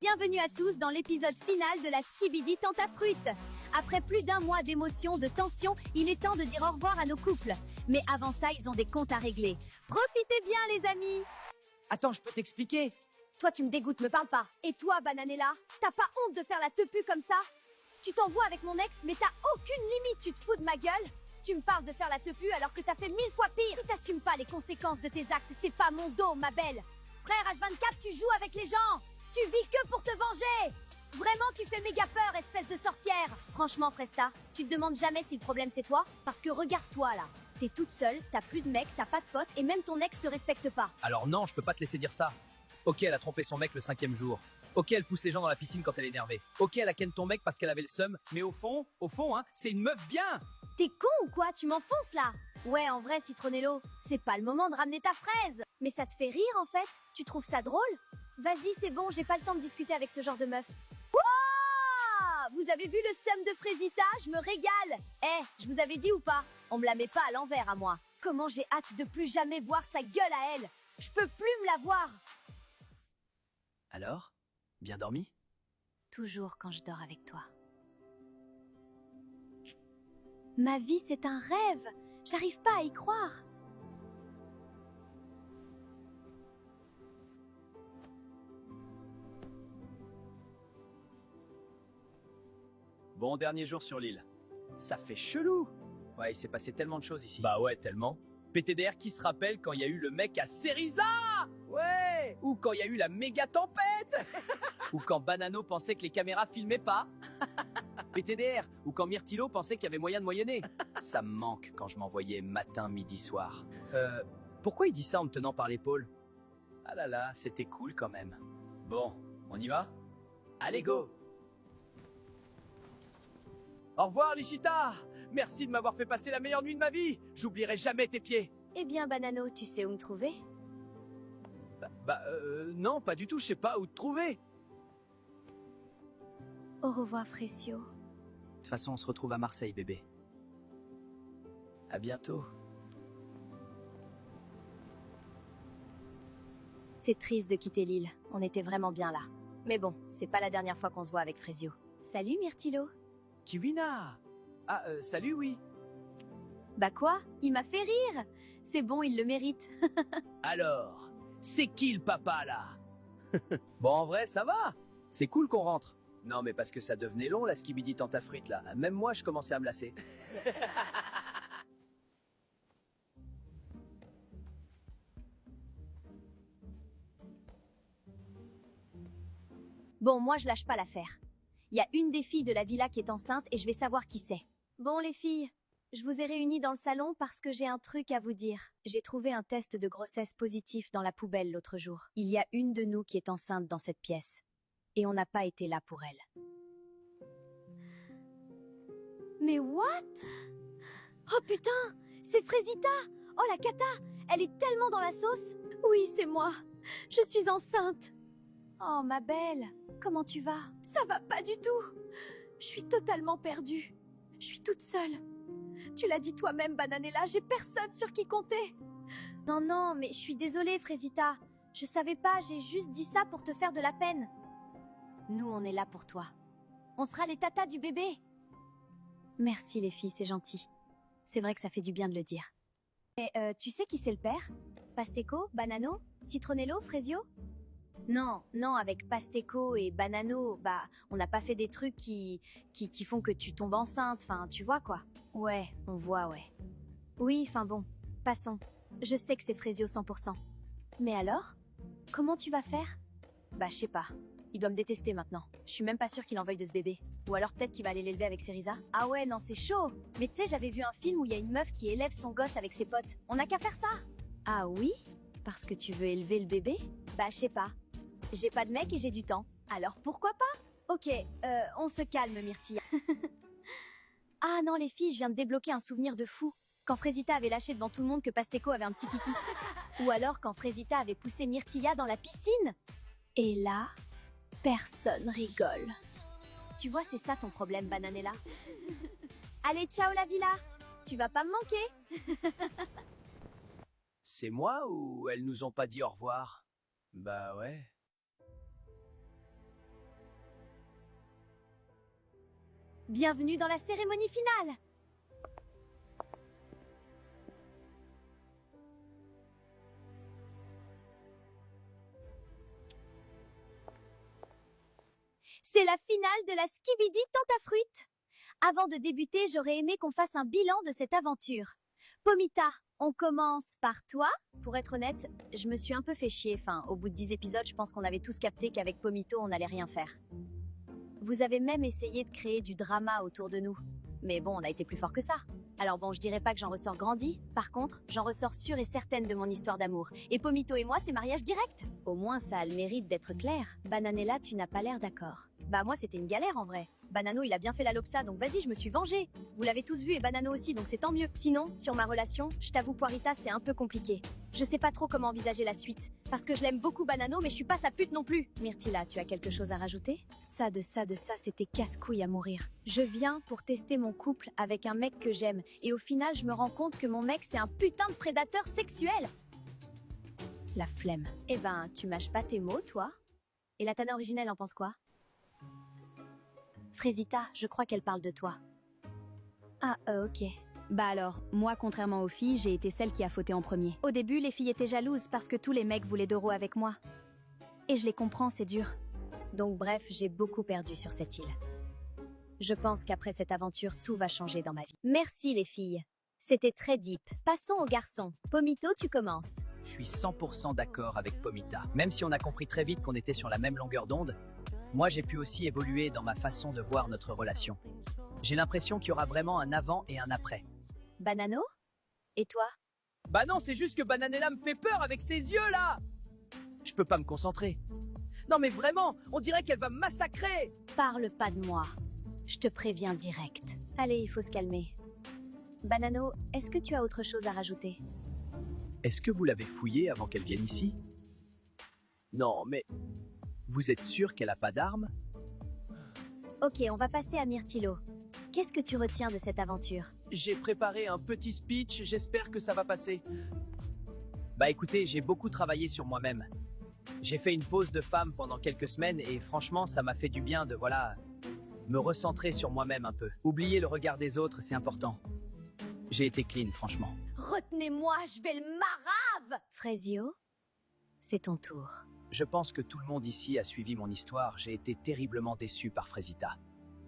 Bienvenue à tous dans l'épisode final de la Skibidi Tentafruit. Après plus d'un mois d'émotions, de tension, il est temps de dire au revoir à nos couples. Mais avant ça, ils ont des comptes à régler. Profitez bien les amis. Attends, je peux t'expliquer. Toi tu me dégoûtes, me parle pas. Et toi Bananella, t'as pas honte de faire la tepu comme ça? Tu t'envoies avec mon ex, mais t'as aucune limite, tu te fous de ma gueule? Tu me parles de faire la tepu alors que t'as fait 1000 fois pire. Si t'assumes pas les conséquences de tes actes, c'est pas mon dos, ma belle. Frère H24, tu joues avec les gens. Tu vis que pour te venger. Vraiment, tu fais méga peur, espèce de sorcière. Franchement, Fresta, tu te demandes jamais si le problème c'est toi? Parce que regarde-toi là. T'es toute seule, t'as plus de mec, t'as pas de potes et même ton ex te respecte pas. Alors non, je peux pas te laisser dire ça. Ok, elle a trompé son mec le 5e jour. Ok, elle pousse les gens dans la piscine quand elle est énervée. Ok, elle a ken ton mec parce qu'elle avait le seum. Mais au fond, hein, c'est une meuf bien. T'es con ou quoi? Tu m'enfonces là? Ouais, en vrai, Citronello, c'est pas le moment de ramener ta fraise. Mais ça te fait rire en fait? Tu trouves ça drôle? Vas-y, c'est bon, j'ai pas le temps de discuter avec ce genre de meuf. Wouah! Vous avez vu le seum de Frésita? Je me régale. Je vous avais dit ou pas? On me la met pas à l'envers à moi. Comment j'ai hâte de plus jamais voir sa gueule à elle. Je peux plus me la voir. Alors? Bien dormi? Toujours quand je dors avec toi. Ma vie, c'est un rêve. J'arrive pas à y croire. Bon dernier jour sur l'île. Ça fait chelou. Ouais, il s'est passé tellement de choses ici. Bah ouais, tellement. PTDR qui se rappelle quand il y a eu le mec à Cerisa. Ouais. Ou quand il y a eu la méga tempête. Ou quand Banano pensait que les caméras filmaient pas. PTDR. Ou quand Myrtilo pensait qu'il y avait moyen de moyenner. Ça me manque quand je m'envoyais matin, midi, soir. Pourquoi il dit ça en me tenant par l'épaule? Ah là là, c'était cool quand même. Bon, on y va? Allez, go! Au revoir, Lichita! Merci de m'avoir fait passer la meilleure nuit de ma vie! J'oublierai jamais tes pieds! Eh bien, Banano, tu sais où me trouver? Non, pas du tout, je sais pas où te trouver! Au revoir, Frécio. De toute façon, on se retrouve à Marseille, bébé. À bientôt. C'est triste de quitter l'île. On était vraiment bien là. Mais bon, c'est pas la dernière fois qu'on se voit avec Frésio. Salut, Myrtilo. Kiwina! Ah, salut, oui! Bah quoi? Il m'a fait rire! C'est bon, il le mérite. Alors, c'est qui le papa, là? Bon, en vrai, ça va! C'est cool qu'on rentre. Non, mais parce que ça devenait long, la skibidi tentafruit, là. Même moi, je commençais à me lasser. Bon, moi, je lâche pas l'affaire. Il y a une des filles de la villa qui est enceinte et je vais savoir qui c'est. Bon, les filles, je vous ai réunies dans le salon parce que j'ai un truc à vous dire. J'ai trouvé un test de grossesse positif dans la poubelle l'autre jour. Il y a une de nous qui est enceinte dans cette pièce. Et on n'a pas été là pour elle. Mais what? Oh putain! C'est Frésita! Oh la cata! Elle est tellement dans la sauce! Oui, c'est moi! Je suis enceinte! Oh ma belle! Comment tu vas? Ça va pas du tout! Je suis totalement perdue. Je suis toute seule. Tu l'as dit toi-même, Bananella, j'ai personne sur qui compter. Non, mais je suis désolée, Frésita. Je savais pas, j'ai juste dit ça pour te faire de la peine. Nous, on est là pour toi. On sera les tatas du bébé. Merci les filles, c'est gentil. C'est vrai que ça fait du bien de le dire. Et tu sais qui c'est le père? Pasteco, Banano, Citronello, Frésio? Non, avec Pasteco et Banano, on n'a pas fait des trucs qui font que tu tombes enceinte, enfin, tu vois quoi. Ouais, on voit, ouais. Oui, enfin bon, passons. Je sais que c'est Frésio 100%. Mais alors? Comment tu vas faire? Je sais pas. Il doit me détester maintenant. Je suis même pas sûre qu'il en veuille de ce bébé. Ou alors peut-être qu'il va aller l'élever avec Cerisa. Ah ouais, non, c'est chaud. Mais tu sais, j'avais vu un film où il y a une meuf qui élève son gosse avec ses potes. On n'a qu'à faire ça. Ah oui? Parce que tu veux élever le bébé? Je sais pas. J'ai pas de mec et j'ai du temps. Alors pourquoi pas? Ok, on se calme, Myrtilla. Ah non, les filles, je viens de débloquer un souvenir de fou. Quand Frésita avait lâché devant tout le monde que Pasteco avait un petit kiki. Ou alors quand Frésita avait poussé Myrtilla dans la piscine. Et là, personne rigole. Tu vois, c'est ça ton problème, Bananella. Allez, ciao la villa. Tu vas pas me manquer. C'est moi ou elles nous ont pas dit au revoir? Bah ouais. Bienvenue dans la cérémonie finale. C'est la finale de la Skibidi Tentafruit. Avant de débuter, j'aurais aimé qu'on fasse un bilan de cette aventure. Pomita, on commence par toi. Pour être honnête, je me suis un peu fait chier. Enfin, au bout de 10 épisodes, je pense qu'on avait tous capté qu'avec Pomito, on n'allait rien faire. Vous avez même essayé de créer du drama autour de nous. Mais bon, on a été plus fort que ça. Alors bon, je dirais pas que j'en ressors grandi. Par contre, j'en ressors sûre et certaine de mon histoire d'amour. Et Pomito et moi, c'est mariage direct. Au moins, ça a le mérite d'être clair. Bananella, tu n'as pas l'air d'accord. Bah moi, c'était une galère en vrai. Banano, il a bien fait la lopsa, donc vas-y, je me suis vengée. Vous l'avez tous vu et Banano aussi, donc c'est tant mieux. Sinon, sur ma relation, je t'avoue Poirita, c'est un peu compliqué. Je sais pas trop comment envisager la suite. Parce que je l'aime beaucoup Banano, mais je suis pas sa pute non plus. Myrtilla, tu as quelque chose à rajouter? Ça, c'était casse-couille à mourir. Je viens pour tester mon couple avec un mec que j'aime. Et au final, je me rends compte que mon mec, c'est un putain de prédateur sexuel. La flemme. Eh ben, tu mâches pas tes mots, toi? Et la Tana originelle en pense quoi? Frésita, je crois qu'elle parle de toi. Ah, ok. Bah alors, moi, contrairement aux filles, j'ai été celle qui a fauté en premier. Au début, les filles étaient jalouses parce que tous les mecs voulaient Doro avec moi. Et je les comprends, c'est dur. Donc bref, j'ai beaucoup perdu sur cette île. Je pense qu'après cette aventure, tout va changer dans ma vie. Merci les filles. C'était très deep. Passons aux garçons. Pomito, tu commences. Je suis 100% d'accord avec Pomita. Même si on a compris très vite qu'on était sur la même longueur d'onde, moi j'ai pu aussi évoluer dans ma façon de voir notre relation. J'ai l'impression qu'il y aura vraiment un avant et un après. Banano? Et toi? Bah non, c'est juste que Bananella me fait peur avec ses yeux là. Je peux pas me concentrer. Non mais vraiment, on dirait qu'elle va me massacrer. Parle pas de moi. Je te préviens direct. Allez, il faut se calmer. Banano, est-ce que tu as autre chose à rajouter? Est-ce que vous l'avez fouillée avant qu'elle vienne ici? Non, mais... Vous êtes sûr qu'elle a pas d'armes? Ok, on va passer à Myrtillo. Qu'est-ce que tu retiens de cette aventure? J'ai préparé un petit speech, j'espère que ça va passer. Bah écoutez, j'ai beaucoup travaillé sur moi-même. J'ai fait une pause de femme pendant quelques semaines et franchement, ça m'a fait du bien de, voilà, me recentrer sur moi-même un peu. Oublier le regard des autres, c'est important. J'ai été clean, franchement. Retenez-moi, je vais le marave! Frésio, c'est ton tour. Je pense que tout le monde ici a suivi mon histoire. J'ai été terriblement déçu par Frésita.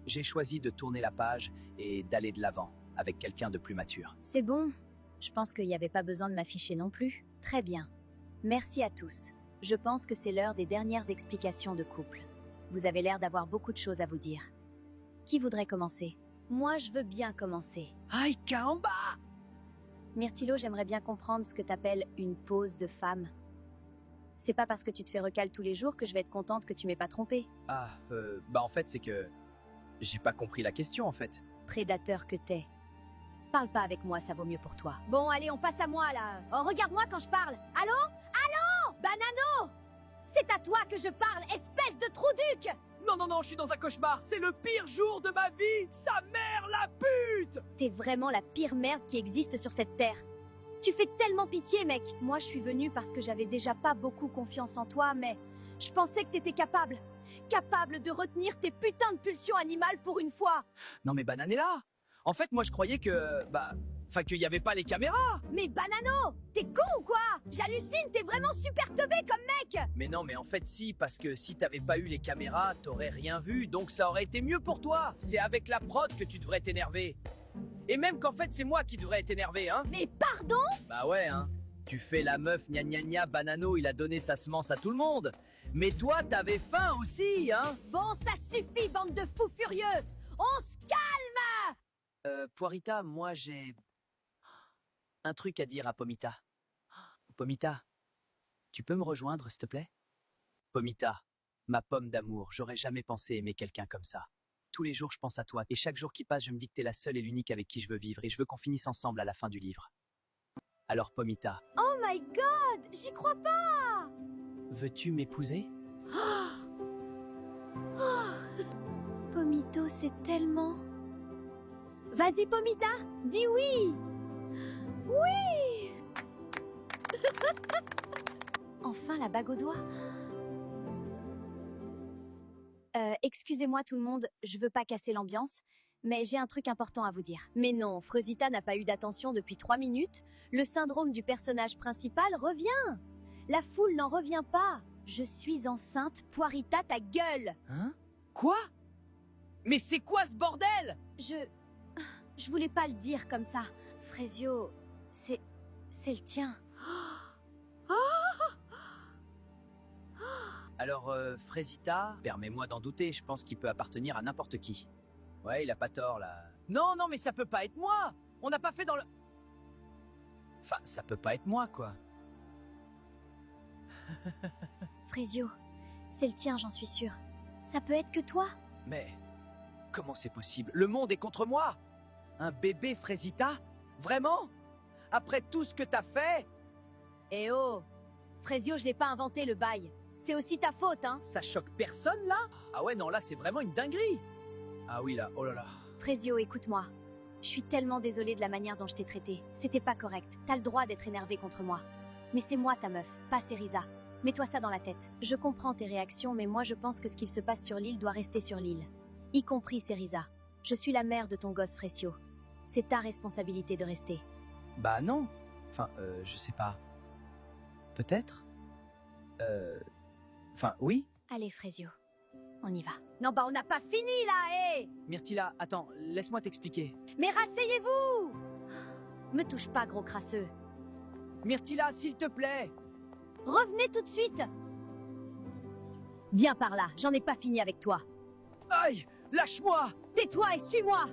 J'ai choisi de tourner la page et d'aller de l'avant, avec quelqu'un de plus mature. C'est bon. Je pense qu'il n'y avait pas besoin de m'afficher non plus. Très bien. Merci à tous. Je pense que c'est l'heure des dernières explications de couple. Vous avez l'air d'avoir beaucoup de choses à vous dire. Qui voudrait commencer? Moi, je veux bien commencer. Aïe, Kaamba! Myrtillo, j'aimerais bien comprendre ce que t'appelles une pause de femme. C'est pas parce que tu te fais recal tous les jours que je vais être contente que tu m'aies pas trompé. Ah, bah en fait, c'est que... J'ai pas compris la question, en fait. Prédateur que t'es. Parle pas avec moi, ça vaut mieux pour toi. Bon, allez, on passe à moi, là. Oh, regarde-moi quand je parle. Allô? Allô? Banano! C'est à toi que je parle, espèce de trou-duc! Non, non, non, je suis dans un cauchemar. C'est le pire jour de ma vie. Sa mère, la pute! T'es vraiment la pire merde qui existe sur cette terre. Tu fais tellement pitié, mec. Moi, je suis venue parce que j'avais déjà pas beaucoup confiance en toi, mais je pensais que t'étais capable. Capable de retenir tes putains de pulsions animales pour une fois. Non mais Bananella! En fait, moi je croyais que... Enfin, qu'il y avait pas les caméras! Mais Banano! T'es con ou quoi? J'hallucine, t'es vraiment super teubé comme mec! Mais non, mais en fait si, parce que si t'avais pas eu les caméras, t'aurais rien vu, donc ça aurait été mieux pour toi! C'est avec la prod que tu devrais t'énerver! Et même qu'en fait c'est moi qui devrais être énervé, hein? Mais pardon? Bah ouais, hein. Tu fais la meuf gna gna gna, Banano, il a donné sa semence à tout le monde. Mais toi, t'avais faim aussi, hein? Bon, ça suffit, bande de fous furieux! On se calme! Poirita, moi j'ai... un truc à dire à Pomita. Pomita, tu peux me rejoindre, s'il te plaît? Pomita, ma pomme d'amour, j'aurais jamais pensé aimer quelqu'un comme ça. Tous les jours, je pense à toi, et chaque jour qui passe, je me dis que t'es la seule et l'unique avec qui je veux vivre, et je veux qu'on finisse ensemble à la fin du livre. Alors, Pomita... Oh my god! J'y crois pas! Veux-tu m'épouser? Pomito, c'est tellement... Vas-y, Pomita! Dis oui! Oui! Enfin, la bague au doigt. Excusez-moi tout le monde, je veux pas casser l'ambiance, mais j'ai un truc important à vous dire. Mais non, Freusita n'a pas eu d'attention depuis 3 minutes. Le syndrome du personnage principal revient. La foule n'en revient pas. Je suis enceinte, Poirita ta gueule. Hein? Quoi? Mais c'est quoi ce bordel? Je voulais pas le dire comme ça. Frésio, c'est le tien. Alors, Frésita, permets-moi d'en douter, je pense qu'il peut appartenir à n'importe qui. Ouais, il a pas tort, là. Non, non, mais ça peut pas être moi! On n'a pas fait dans le... Enfin, ça peut pas être moi, quoi. Frésio, c'est le tien, j'en suis sûre. Ça peut être que toi? Mais... comment c'est possible? Le monde est contre moi! Un bébé Frésita? Vraiment? Après tout ce que t'as fait? Eh oh! Frésio, je l'ai pas inventé, le bail. C'est aussi ta faute, hein? Ça choque personne, là? Ah ouais, non, là, c'est vraiment une dinguerie! Ah oui, là, oh là là. Frésio, écoute-moi. Je suis tellement désolée de la manière dont je t'ai traité. C'était pas correct. T'as le droit d'être énervé contre moi. Mais c'est moi ta meuf, pas Cerisa. Mets-toi ça dans la tête. Je comprends tes réactions, mais moi je pense que ce qu'il se passe sur l'île doit rester sur l'île. Y compris Cerisa. Je suis la mère de ton gosse Frécio. C'est ta responsabilité de rester. Bah non. Enfin, je sais pas. Peut-être? Enfin, oui? Allez, Frésio. On y va. Non, bah on n'a pas fini là, hé! Myrtilla, attends, laisse-moi t'expliquer. Mais rasseyez-vous! Me touche pas, gros crasseux. Myrtilla, s'il te plaît! Revenez tout de suite! Viens par là, j'en ai pas fini avec toi. Aïe! Lâche-moi! Tais-toi et suis-moi!